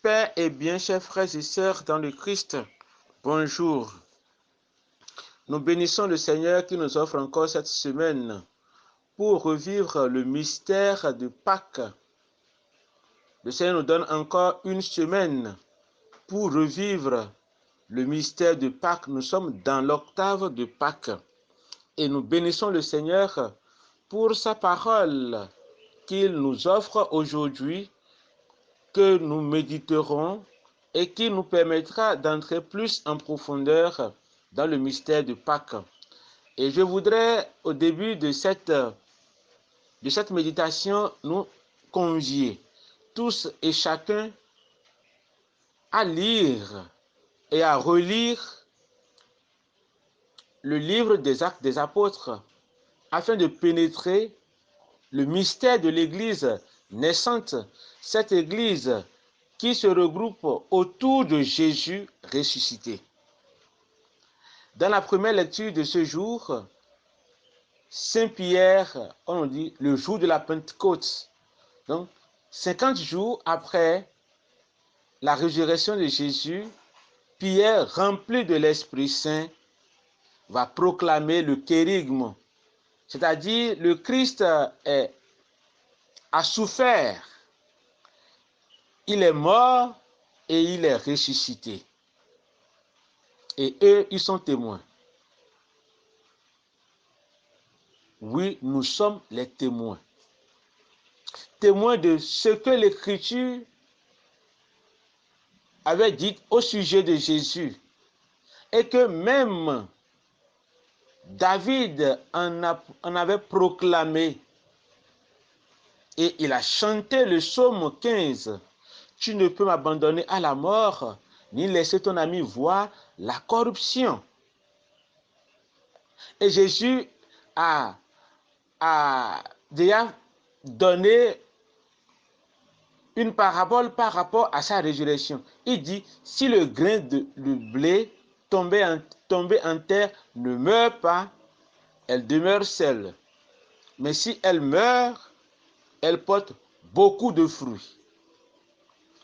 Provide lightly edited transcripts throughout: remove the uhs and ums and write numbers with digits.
Paix et bien, chers frères et sœurs dans le Christ, bonjour. Nous bénissons le Seigneur qui nous offre encore cette semaine pour revivre le mystère de Pâques. Le Seigneur nous donne encore une semaine pour revivre le mystère de Pâques. Nous sommes dans l'octave de Pâques et nous bénissons le Seigneur pour sa parole qu'il nous offre aujourd'hui, que nous méditerons et qui nous permettra d'entrer plus en profondeur dans le mystère de Pâques. Et je voudrais, au début de cette méditation, nous convier tous et chacun à lire et à relire le livre des Actes des Apôtres afin de pénétrer le mystère de l'Église naissante, cette Église qui se regroupe autour de Jésus ressuscité. Dans la première lecture de ce jour, Saint Pierre, on dit le jour de la Pentecôte, donc 50 jours après la résurrection de Jésus, Pierre, rempli de l'Esprit Saint, va proclamer le kérygme, c'est-à-dire le Christ a souffert, il est mort et il est ressuscité. Et eux, ils sont témoins. Oui, nous sommes les témoins. Témoins de ce que l'Écriture avait dit au sujet de Jésus. Et que même David en avait proclamé. Et il a chanté le psaume 15. Tu ne peux m'abandonner à la mort, ni laisser ton ami voir la corruption. Et Jésus a déjà donné une parabole par rapport à sa résurrection. Il dit, si le grain de blé tombé en terre ne meurt pas, elle demeure seule. Mais si elle meurt, elle porte beaucoup de fruits.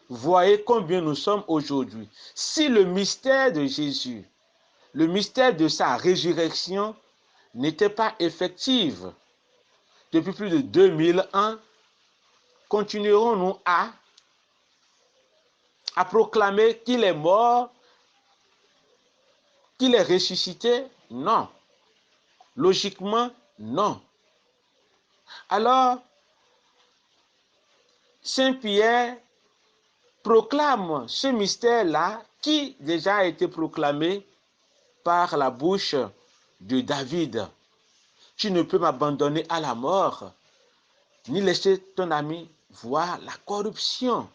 Voyez combien nous sommes aujourd'hui. Si le mystère de Jésus, le mystère de sa résurrection n'était pas effectif depuis plus de 2000 ans, continuerons-nous à proclamer qu'il est mort, qu'il est ressuscité? Non. Logiquement, non. Alors, Saint Pierre proclame ce mystère-là qui déjà a été proclamé par la bouche de David. Tu ne peux m'abandonner à la mort, ni laisser ton ami voir la corruption.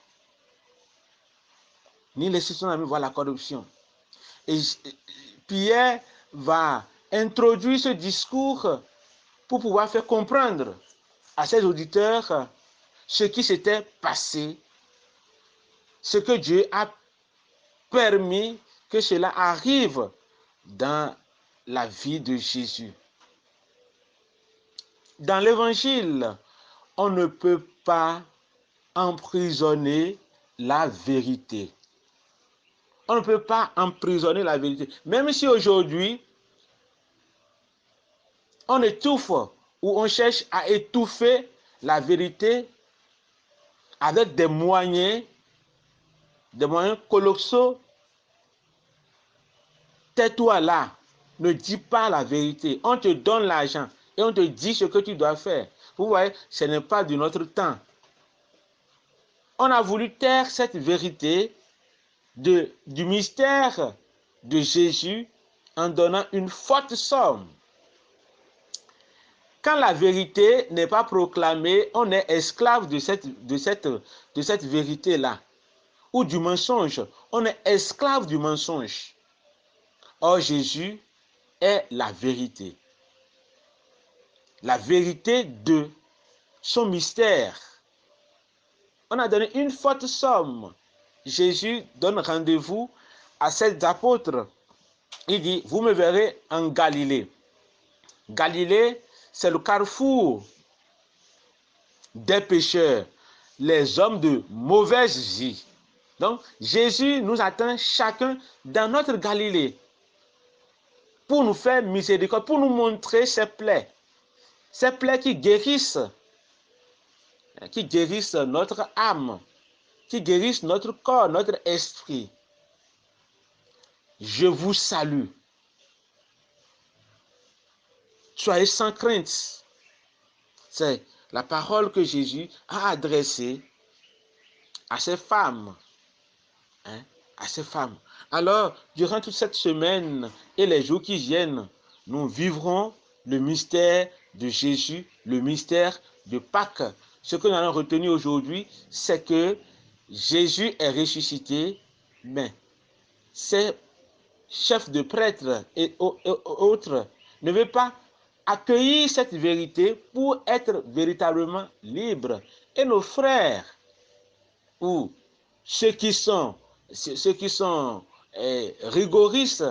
Ni laisser ton ami voir la corruption. Et Pierre va introduire ce discours pour pouvoir faire comprendre à ses auditeurs ce qui s'était passé, ce que Dieu a permis que cela arrive dans la vie de Jésus. Dans l'évangile, on ne peut pas emprisonner la vérité. On ne peut pas emprisonner la vérité. Même si aujourd'hui, on étouffe ou on cherche à étouffer la vérité avec des moyens colossaux. Tais-toi là, ne dis pas la vérité. On te donne l'argent et on te dit ce que tu dois faire. Vous voyez, ce n'est pas de notre temps. On a voulu taire cette vérité du mystère de Jésus en donnant une forte somme. Quand la vérité n'est pas proclamée, on est esclave de cette vérité-là. Ou du mensonge. On est esclave du mensonge. Or, Jésus est la vérité. La vérité de son mystère. On a donné une forte somme. Jésus donne rendez-vous à ses apôtres. Il dit, vous me verrez en Galilée. Galilée, c'est le carrefour des pécheurs, les hommes de mauvaise vie. Donc, Jésus nous attend chacun dans notre Galilée pour nous faire miséricorde, pour nous montrer ses plaies qui guérissent notre âme, qui guérissent notre corps, notre esprit. Je vous salue. Soyez sans crainte. C'est la parole que Jésus a adressée à ces femmes. À ces femmes. Alors, durant toute cette semaine et les jours qui viennent, nous vivrons le mystère de Jésus, le mystère de Pâques. Ce que nous allons retenir aujourd'hui, c'est que Jésus est ressuscité, mais ces chefs de prêtres et autres ne veulent pas accueillir cette vérité pour être véritablement libres. Et nos frères, ou ceux qui sont rigoristes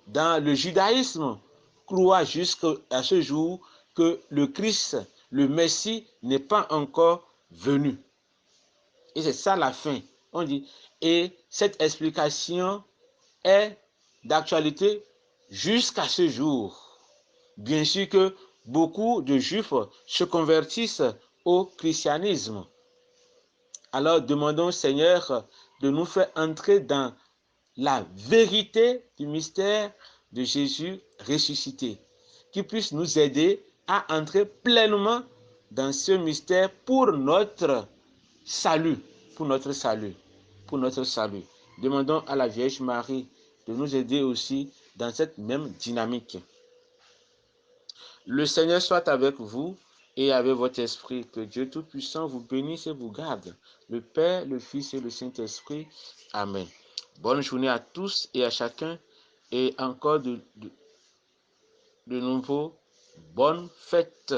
dans le judaïsme, croient jusqu'à ce jour que le Christ, le Messie, n'est pas encore venu. Et c'est ça la fin. On dit, et cette explication est d'actualité jusqu'à ce jour. Bien sûr que beaucoup de Juifs se convertissent au christianisme. Alors demandons au Seigneur de nous faire entrer dans la vérité du mystère de Jésus ressuscité, qui puisse nous aider à entrer pleinement dans ce mystère pour notre salut, pour notre salut, pour notre salut. Demandons à la Vierge Marie de nous aider aussi dans cette même dynamique. Le Seigneur soit avec vous et avec votre esprit. Que Dieu Tout-Puissant vous bénisse et vous garde. Le Père, le Fils et le Saint-Esprit. Amen. Bonne journée à tous et à chacun. Et encore de nouveau, bonne fête.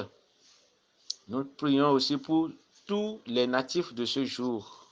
Nous prions aussi pour tous les natifs de ce jour.